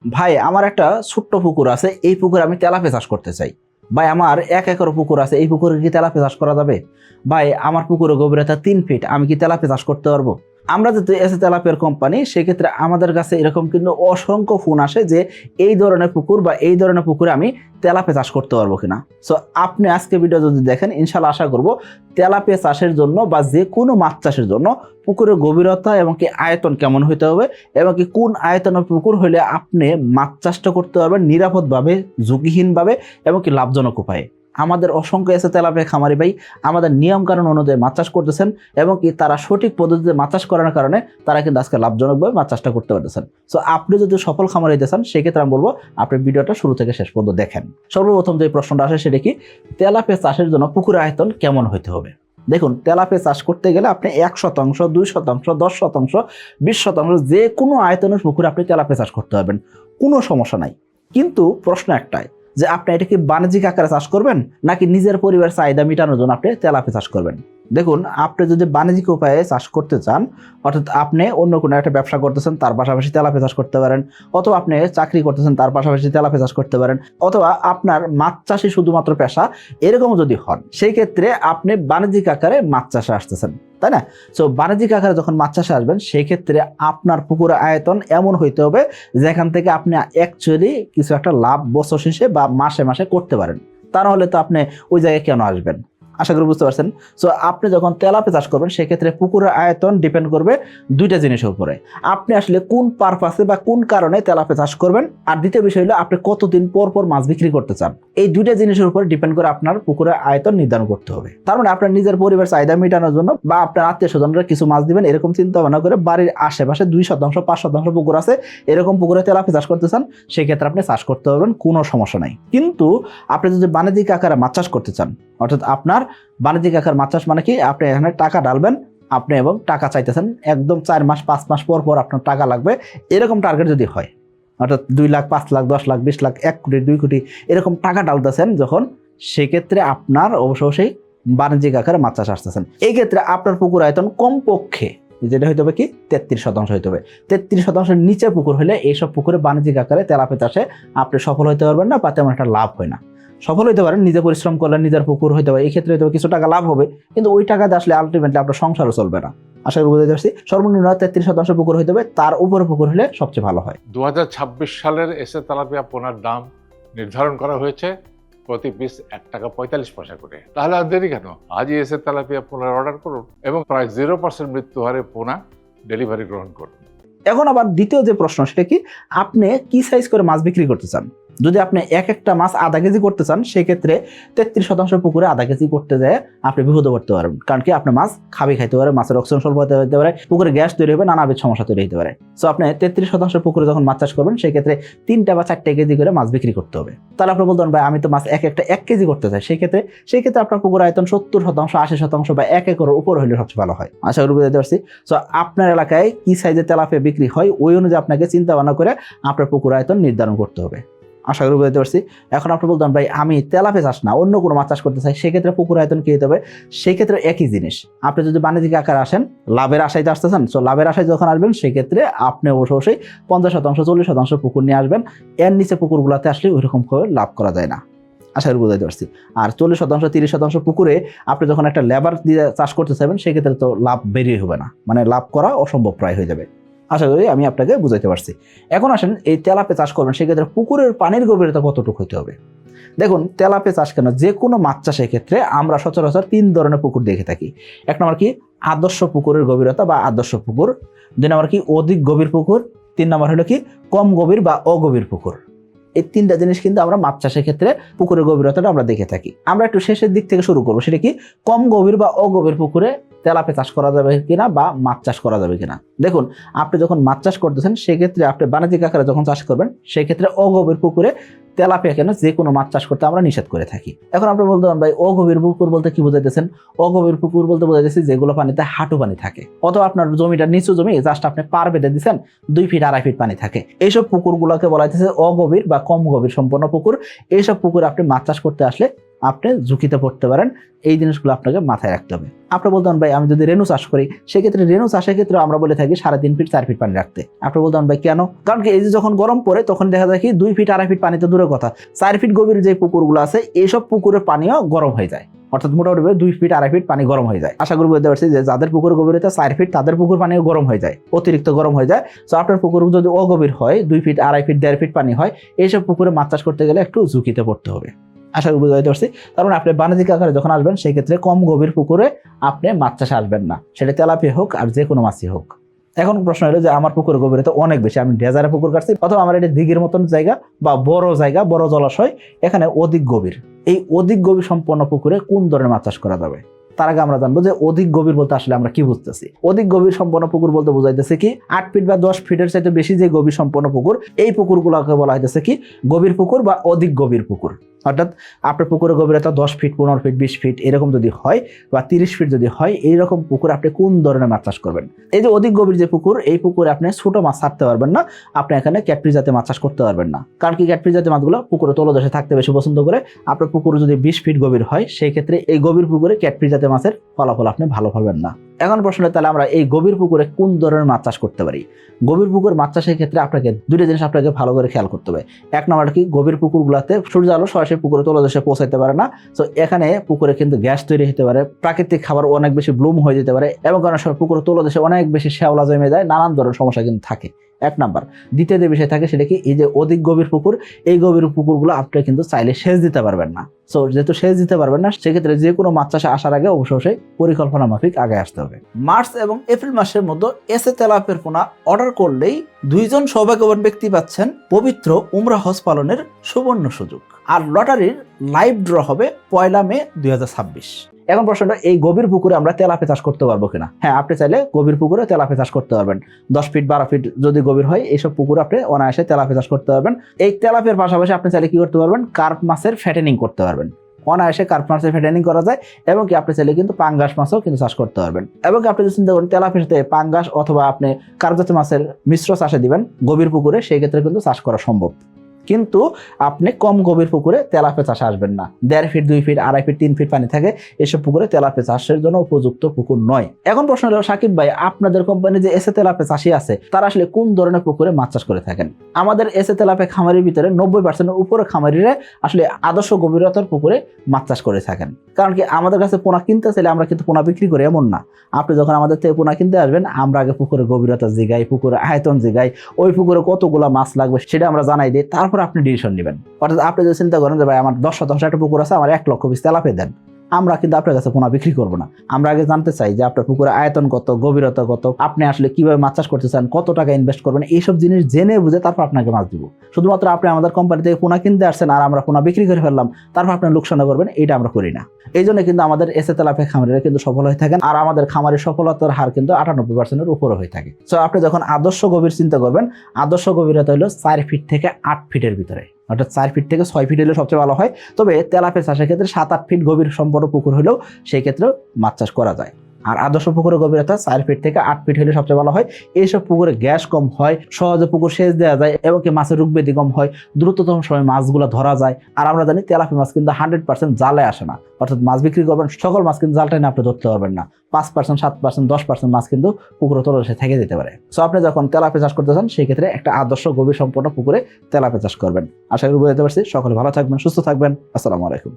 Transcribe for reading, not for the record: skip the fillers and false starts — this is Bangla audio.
ভাই আমার একটা ছোট্ট পুকুর আছে, এই পুকুরে আমি তেলাপিয়া চাষ করতে চাই। ভাই আমার 1 একর পুকুর আছে, এই পুকুরে কি তেলাপিয়া চাষ করা যাবে? ভাই আমার পুকুরের গভীরতা 3 ফিট, আমি কি তেলাপিয়া চাষ করতে পারবো? আমরা যেহেতু এসে তেলাপিয়ার কোম্পানি, সেক্ষেত্রে আমাদের কাছে এরকম কিন্তু অসংখ্য ফোন আসে যে এই ধরনের পুকুর বা এই ধরনের পুকুরে আমি তেলাপিয়া চাষ করতে পারবো কিনা। সো আপনি আজকে ভিডিও যদি দেখেন, ইনশাল্লাহ আশা করবো তেলাপিয়া চাষের জন্য বা যে কোনো মাছ চাষের জন্য পুকুরের গভীরতা এবং কি আয়তন কেমন হইতে হবে এবং কি কোন আয়তনের পুকুর হলে আপনি মাছ চাষটা করতে পারবেন নিরাপদভাবে, ঝুঁকিহীনভাবে এবং কি লাভজনক উপায়ে। আমাদের অসংখ্য এসে তেলাপিয়া খামারি ভাই আমাদের নিয়ম কানুন অনুযায়ী মাছ চাষ করতেছেন এবং কি তারা সঠিক পদ্ধতিতে মাছ চাষ করার কারণে তারা কিন্তু আজকে লাভজনকভাবে মাছ চাষটা করতে পারতেছেন। সো আপনি যদি সফল খামারি হইতে চান, সেক্ষেত্রে আমি বলবো আপনি ভিডিওটা শুরু থেকে শেষ পর্যন্ত দেখেন। সর্বপ্রথম যে প্রশ্নটা আসে সেটা কি, তেলাপিয়া চাষের জন্য পুকুরের আয়তন কেমন হইতে হবে। দেখুন, তেলাপিয়া চাষ করতে গেলে আপনি 1%, 2%, 10%, 20% যে কোনো আয়তনের পুকুরে আপনি তেলাপিয়া চাষ করতে পারবেন, কোনো সমস্যা নাই। কিন্তু প্রশ্ন একটাই যে আপনি এটা কি বাণিজ্যিক আকারে চাষ করবেন নাকি নিজের পরিবার চাহিদা মেটানোর জন্য আপনি তেলাপিয়া চাষ করবেন। দেখুন, আপনি যদি বাণিজ্যিক উপায়ে চাষ করতে চান, অর্থাৎ আপনি অন্য কোনো একটা ব্যবসা করতেছেন তার পাশাপাশি তেলাপিয়া চাষ করতে পারেন, অথবা আপনি চাকরি করতেছেন তার পাশাপাশি তেলাপিয়া চাষ করতে পারেন, অথবা আপনার মাছ চাষই শুধুমাত্র পেশা, এরকম যদি হন সেই ক্ষেত্রে আপনি বাণিজ্যিক আকারে মাছ চাষে আসতেছেন, তাই না? সো বাণিজ্যিক আকারে যখন মাছ চাষে আসবেন, সেই ক্ষেত্রে আপনার পুকুরের আয়তন এমন হইতে হবে যেখান থেকে আপনি অ্যাকচুয়ালি কিছু একটা লাভ বছর শেষে বা মাসে মাসে করতে পারেন। তা নাহলে তো আপনি ওই জায়গায় কেন আসবেন? আশা করি বুঝতে পারছেন। সো আপনি যখন তেলাপিয়া চাষ করবেন, সেক্ষেত্রে পুকুরের আয়তন ডিপেন্ড করবে দুইটা জিনিসের উপরে। আপনি আসলে কোন পারপাসে বা কোন কারণে তেলাপিয়া চাষ করবেন, আর দ্বিতীয় বিষয় হলো আপনি কতদিন পর পর মাছ বিক্রি করতে চান। এই দুইটা জিনিসের উপর ডিপেন্ড করে আপনার পুকুরের আয়তন নির্ধারণ করতে হবে। তার মানে আপনার নিজের পরিবার চাহিদা মেটানোর জন্য বা আপনার আত্মীয় স্বজনরা কিছু মাছ দিবেন, এরকম চিন্তা ভাবনা করে বাড়ির আশেপাশে 2%, 5% পুকুর আছে, এরকম পুকুরে তেলাপিয়া চাষ করতে চান, সেই ক্ষেত্রে আপনি চাষ করতে পারবেন, কোনো সমস্যা নাই। কিন্তু আপনি যদি বাণিজ্যিক আকারে মাছ চাষ করতে চান, অর্থাৎ আপনার বাণিজ্যিক আকার মাছ চাষ মানে কি, আপনি এখানে টাকা ঢালবেন আপনি এবং টাকা চাইতেছেন একদম 4 মাস 5 মাস পর পর আপনার টাকা লাগবে, এরকম টার্গেট যদি হয়, অর্থাৎ 2 লাখ, 5 লাখ, 10 লাখ, 20 লাখ, 1 কোটি, 2 কোটি এরকম টাকা ঢালতেছেন যখন, সেক্ষেত্রে আপনার অবশ্যই বাণিজ্যিক আকারে মাছ চাষ আসতেছেন। এই ক্ষেত্রে আপনার পুকুর আয়তন কমপক্ষে যেটা হইতে হবে কি 33% হইতে হবে। 33% নিচে পুকুর হলে এইসব পুকুরে বাণিজ্যিক আকারে তেলাপিয়া চাষে আপনি সফল হইতে পারবেন না বা তেমন একটা লাভ হয় না। সফল হইতে পারেন নিজে পরিশ্রম করলে, নিজের পুকুর হইতে পারে, এই ক্ষেত্রে হয়তো কিছু টাকা লাভ হবে, কিন্তু ওই টাকা দিয়ে আসলে আলটিমেটলি আপনার সংসারও চলবে না। আশা করি বুঝতে পারছি। সর্বনিম্ন 33% পুকুর হইতে হবে, তার উপরে পুকুর হলে সবচেয়ে ভালো হয়। 2026 সালের এসে তেলাপিয়া পোনার দাম নির্ধারণ করা হয়েছে প্রতি পিস 1 টাকা 45 পয়সা করে। তাহলে আর দেরি কেন, আজই এসে তেলাপিয়া পোনার অর্ডার করুন এবং প্রায় 0% মৃত্যু হারে পোনা ডেলিভারি গ্রহণ করুন। এখন আবার দ্বিতীয় যে প্রশ্ন, সেটা কি, আপনি কি সাইজ করে মাছ বিক্রি করতে চান। যদি আপনি একটা মাছ আধা কেজি করতে চান, সেক্ষেত্রে 33% পুকুরে আধা কেজি করতে যায় আপনি বিপদে পড়তে পারবেন। কারণ কি, আপনার মাছ খাইতে পারে, মাছের অক্সিজেন স্বল্প হতে পারে, পুকুরে গ্যাস তৈরি হবে, নানাবিধ সমস্যা তৈরি হতে পারে। সো আপনি 33% পুকুরে যখন মাছ চাষ করবেন, সেক্ষেত্রে 3টা বা 4টা কেজি করে মাছ বিক্রি করতে হবে। তাহলে আপনি বলতেন ভাই আমি তো মাছ একটা 1 কেজি করতে চাই, সেই ক্ষেত্রে আপনার পুকুর আয়তন 70%, 80% বা 1 একরের উপর হলে সবচেয়ে ভালো হয়। আশা করি বুঝতে পারছি। সো আপনার এলাকায় কি সাইজের তেলাপিয়া বিক্রি হয়, ওই অনুযায়ী আপনাকে চিন্তা ভাবনা করে আপনার পুকুর আয়তন নির্ধারণ করতে হবে। আশা করি বুঝতে পারছি। এখন আপনি বলতেন ভাই আমি তেলাপিয়া চাষ না অন্য কোনো মাছ চাষ করতে চাই, সেক্ষেত্রে পুকুর আয়তন কি হতে হবে। সেক্ষেত্রে একই জিনিস, আপনি যদি বাণিজ্যিক আকারে আসেন, লাভের আশায় আসতেছেন, সো লাভের আশায় যখন আসবেন, সেক্ষেত্রে আপনি অবশ্যই 50%, 40% পুকুর নিয়ে আসবেন। এর নিচে পুকুরগুলোতে আসলে ওইরকম করে লাভ করা যায় না। আশা করি বুঝতে পারছি। আর 40%, 30% পুকুরে আপনি যখন একটা লেবার দিয়ে চাষ করতে চাইবেন, সেক্ষেত্রে তো লাভ বেরিয়ে হবে না, মানে লাভ করা অসম্ভব প্রায় হয়ে যাবে। আশা করি আমি আপনাকে বুঝাইতে পারছি। এখন আসেন, এই তেলাপিয়া চাষ করবেন, সেক্ষেত্রে পুকুরের পানির গভীরতা কতটুকু হইতে হবে। দেখুন, তেলাপিয়া চাষ কেন, যে কোনো মাছ চাষের ক্ষেত্রে আমরা সচরাচর 3 ধরনের পুকুর দেখে থাকি। 1 নম্বর কি আদর্শ পুকুরের গভীরতা বা আদর্শ পুকুর, 2 নম্বর কি অধিক গভীর পুকুর, 3 নম্বর হলো কি কম গভীর বা অগভীর পুকুর। এই 3টা জিনিস কিন্তু আমরা মাছ চাষের ক্ষেত্রে পুকুরের গভীরতাটা আমরা দেখে থাকি। আমরা একটু শেষের দিক থেকে শুরু করবো, সেটা কি কম গভীর বা অগভীর পুকুরে তেলাপিয়া চাষ করা যাবে কিনা বা মাছ চাষ করা যাবে কিনা। দেখুন, আপনি যখন মাছ চাষ করতেছেন, সেক্ষেত্রে আপনি বাণিজ্যিক আকারে যখন চাষ করবেন, সেক্ষেত্রে অগভীর পুকুরে তেলাপিয়া কেন যে কোনো মাছ চাষ করতে আমরা নিষেধ করে থাকি। এখন আপনি বলতে পারেন ভাই অগভীর পুকুর বলতে কি বোঝাইতেছেন। অগভীর পুকুর বলতে বোঝাইতেছি যেগুলো পানিতে হাঁটু পানি থাকে, অথবা আপনার জমিটা নিচু জমি, জাস্ট আপনি পার বেঁধে দিচ্ছেন, 2 ফিট 2.5 ফিট পানি থাকে, এইসব পুকুরগুলোকে বলা হইতেছে অগভীর বা কম গভীর সম্পন্ন পুকুর। এইসব পুকুরে আপনি মাছ চাষ করতে আসলে আপনি ঝুঁকিতে পড়তে পারেন। এই জিনিসগুলো আপনাকে মাথায় রাখতে হবে। আপনি বলতেন ভাই আমি যদি রেনু চাষ করি, সেক্ষেত্রে রেনু চাষের ক্ষেত্রে আমরা বলে থাকি 3.5 ফিট 4 ফিট পানি রাখতে। আপনি বলতেন ভাই কেন? কারণ কি এই যে যখন গরম পড়ে তখন দেখা যায় কি 2 ফিট 2.5 ফিট পানিতে দূরের কথা, 4 ফিট গভীর যে পুকুরগুলো আছে এইসব পুকুরের পানিও গরম হয়ে যায়, অর্থাৎ মোটামুটি 2 ফিট 2.5 ফিট পানি গরম হয়ে যায়। আশা করি বুঝতে পারছি যে যাদের পুকুর গভীরতা 4 ফিট তাদের পুকুর পানিও গরম হয়ে যায়, অতিরিক্ত গরম হয়ে যায়। তো আপনার পুকুর যদি অগভীর হয় 2 ফিট 2.5 ফিট 1.5 ফিট পানি হয়, এইসব পুকুরে মাছ চাষ করতে গেলে একটু ঝুঁকিতে পড়তে হবে। আশা করি বুঝতে পারছি। তার মানে আপনি বাণিজ্যিক আকারে যখন আসবেন সেই ক্ষেত্রে কম গভীর পুকুরে আপনি মাছ চাষে আসবেন না, সেটা তেলাপিয়া হোক আর যে কোনো মাছই হোক। এখন প্রশ্ন হলো যে আমার পুকুরের গভীরতা অনেক বেশি, আমি ডেজারে পুকুর কাটছি অথবা আমার এটা দিঘির মতন জায়গা বা বড় জায়গা, বড় জলাশয়, এখানে অধিক গভীর। এই অধিক গভীর সম্পন্ন পুকুরে কোন ধরনের মাছ চাষ করা যাবে? তার আগে আমরা জানবো যে অধিক গভীর বলতে আসলে আমরা কি বুঝতেছি। অধিক গভীর সম্পন্ন পুকুর বলতে বোঝাইতেছে কি 8 ফিট বা 10 ফিটের চাইতে বেশি যে গভীর সম্পন্ন পুকুর, এই পুকুরগুলোকে বলা হইতেছে কি গভীর পুকুর বা অধিক গভীর পুকুর। অর্থাৎ আপনার পুকুরের গভীরতা 10 ফিট 15 ফিট 20 ফিট এরকম যদি হয় বা 30 ফিট যদি হয়, এইরকম পুকুর আপনি কোন ধরনের মাছ চাষ করবেন? এই যে অধিক গভীর যে পুকুর, এই পুকুরে আপনি ছোট মাছ ছাড়তে পারবেন না, আপনি এখানে ক্যাটফিশ জাতীয় মাছ চাষ করতে পারবেন না। কারণ কি ক্যাটফিশ জাতীয় মাছগুলো পুকুরে তলদেশে থাকতে বেশি পছন্দ করে। আপনার পুকুর যদি 20 ফিট গভীর হয় সেই ক্ষেত্রে এই গভীর পুকুরে ক্যাটফিশ জাতীয় মাছের ফলাফল আপনি ভালো পাবেন না। এখন প্রশ্ন তাহলে আমরা এই গভীর পুকুরে কোন ধরনের মাছ চাষ করতে পারি? গভীর পুকুর মাছ চাষের ক্ষেত্রে আপনাকে দুটো জিনিস আপনাকে ভালো করে খেয়াল করতে হবে। এক নম্বর কি গভীর পুকুরগুলোতে সূর্য আলো সরাসরি পুকুরে তলদেশে পৌঁছাইতে পারে না। তো এখানে পুকুরে কিন্তু গ্যাস তৈরি হতে পারে, প্রাকৃতিক খাবার অনেক বেশি ব্লুম হয়ে যেতে পারে এবং কারণ পুকুরে তলদেশে অনেক বেশি শ্যাওলা জমে যায়, নানান ধরনের সমস্যা কিন্তু থাকে। এক নাম্বার। দ্বিতীয় যে বিষয় থাকে সেটা কি এই যে অধিক গভীর পুকুর, এই গভীর পুকুরগুলো আপনি কিন্তু চাইলে সেচ দিতে পারবেন না। সো যেহেতু সেচ দিতে পারবেন না, সেক্ষেত্রে যে কোনো মাছ চাষে আসার আগে অবশ্যই পরিকল্পনা মাফিক আগে আসতে হবে। মার্চ এবং এপ্রিল মাসের মধ্যে এসএ তেলাপিয়ার পোনা অর্ডার করলেই 2 জন সৌভাগ্যবান ব্যক্তি পাচ্ছেন পবিত্র উমরা হজ পালনের সুবর্ণ সুযোগ। আর লটারির লাইভ ড্র হবে 1 মে 2026। এখন প্রশ্নটা, এই গভীর পুকুরে আমরা তেলাপিয়া চাষ করতে পারবো কিনা? হ্যাঁ, আপনি চাইলে গভীর পুকুরে তেলাপিয়া চাষ করতে পারবেন। 10 ফিট 12 ফিট যদি গভীর হয় এইসব পুকুরে আপনি অনায়াসে তেলাপিয়া চাষ করতে পারবেন। এই তেলাপিয়ার পাশাপাশি আপনি চাইলে কি করতে পারবেন? কার্প মাছের ফ্যাটেনিং করতে পারবেন। অনায়াসে কার্প মাছের ফ্যাটেনিং করা যায় এবং কি আপনি চাইলে কিন্তু পাঙ্গাস মাছও কিন্তু চাষ করতে পারবেন। এবং কি আপনি যদি চিন্তা করেন তেলাপিয়ার সাথে পাঙ্গাস অথবা আপনি কার্প জাতীয় মাছের মিশ্র চাষে দিবেন গভীর পুকুরে, সেই ক্ষেত্রে কিন্তু চাষ করা সম্ভব। কিন্তু আপনি কম গভীর পুকুরে তেলাপিয়া চাষে আসবেন না। 1.5 ফিট 2 ফিট 2.5 ফিট 3 ফিট পানি থাকে, এসব পুকুরে তেলাপিয়া চাষের জন্য উপযুক্ত পুকুর নয়। এখন প্রশ্ন হলো সাকিব ভাই, আপনাদের কোম্পানি যে এসএ তেলাপিয়া চাষি আছে তারা আসলে কোন ধরনের পুকুরে মাছ চাষ করে থাকেন? আমাদের এসএ তেলাপিয়া খামারের ভিতরে 90% উপরে খামারিরা আসলে আদর্শ গভীরতার পুকুরে মাছ চাষ করে থাকেন। কারণ কি আমাদের কাছে পোনা কিনতে চাইলে আমরা কিন্তু পোনা বিক্রি করি এমন না। আপনি যখন আমাদের থেকে পোনা কিনতে আসবেন, আমরা আগে পুকুরের গভীরতা জিগাই, পুকুরের আয়তন জিগাই, ওই পুকুরে কতগুলা মাছ লাগবে সেটা আমরা জানাই দিই, তারপর আপনি ডিসিশন নেবেন। অর্থাৎ আপনি যদি চিন্তা করেন যে ভাই আমার 10 শতাংশ একটা পুকুর আছে, আমার 1 লক্ষ পিস তেলাপিয়া দেন, আমরা কিন্তু আপনার কাছে পোনা বিক্রি করবো না। আমরা আগে জানতে চাই যে আপনার পুকুরে আয়তন কত, গভীরতা কত, আপনি আসলে কিভাবে মাছ চাষ করতে চান, কত টাকা ইনভেস্ট করবেন, এইসব জিনিস জেনে বুঝে তারপর আপনাকে মাছ দিব। শুধুমাত্র আপনি আমাদের কোম্পানি থেকে পোনা কিনতে আসছেন আর আমরা পোনা বিক্রি করে ফেললাম, তারপর আপনি লোকসান করবেন, এটা আমরা করি না। এই জন্য কিন্তু আমাদের এসএ তেলাপিয়া খামারিরা কিন্তু সফল হয়ে থাকেন আর আমাদের খামারের সফলতার হার কিন্তু 98%-এর উপরে হয়ে থাকে। সো আপনি যখন আদর্শ গভীর চিন্তা করবেন, আদর্শ গভীরতা হলো 4 ফিট থেকে 8 ফিটের ভিতরে, অর্থাৎ 4 ফিট থেকে 6 ফিট হলে সবচেয়ে ভালো হয়। তবে তেলাপিয়া চাষের ক্ষেত্রে 7-8 ফিট গভীর সম্পন্ন পুকুর হলেও সেই ক্ষেত্রে মাছ চাষ করা যায়। আর আদর্শ পুকুরের গভীরতা 4 ফিট থেকে 8 ফিট হলে সবচেয়ে ভালো হয়। এইসব পুকুরে গ্যাস কম হয়, সহজে পুকুর সেচ দেওয়া যায় এবং কি মাছের রোগ ব্যাধি কম হয়, দ্রুততম সময় মাছগুলো ধরা যায়। আর আমরা জানি তেলাপিয়া মাছ কিন্তু 100% জালে আসে না, অর্থাৎ মাছ বিক্রি করবেন সকল মাছ কিন্তু জালটাই না আপনি ধরতে পারবেন না। 5%, 7%, 10% মাছ কিন্তু পুকুরে তলদেশে থেকে যেতে পারে। সো আপনি যখন তেলাপিয়া চাষ করতে চান সেই ক্ষেত্রে একটা আদর্শ গভীর সম্পন্ন পুকুরে তেলাপিয়া চাষ করবেন। আশা করি বুঝতে পারছি। সকলে ভালো থাকবেন, সুস্থ থাকবেন। আসসালামু আলাইকুম।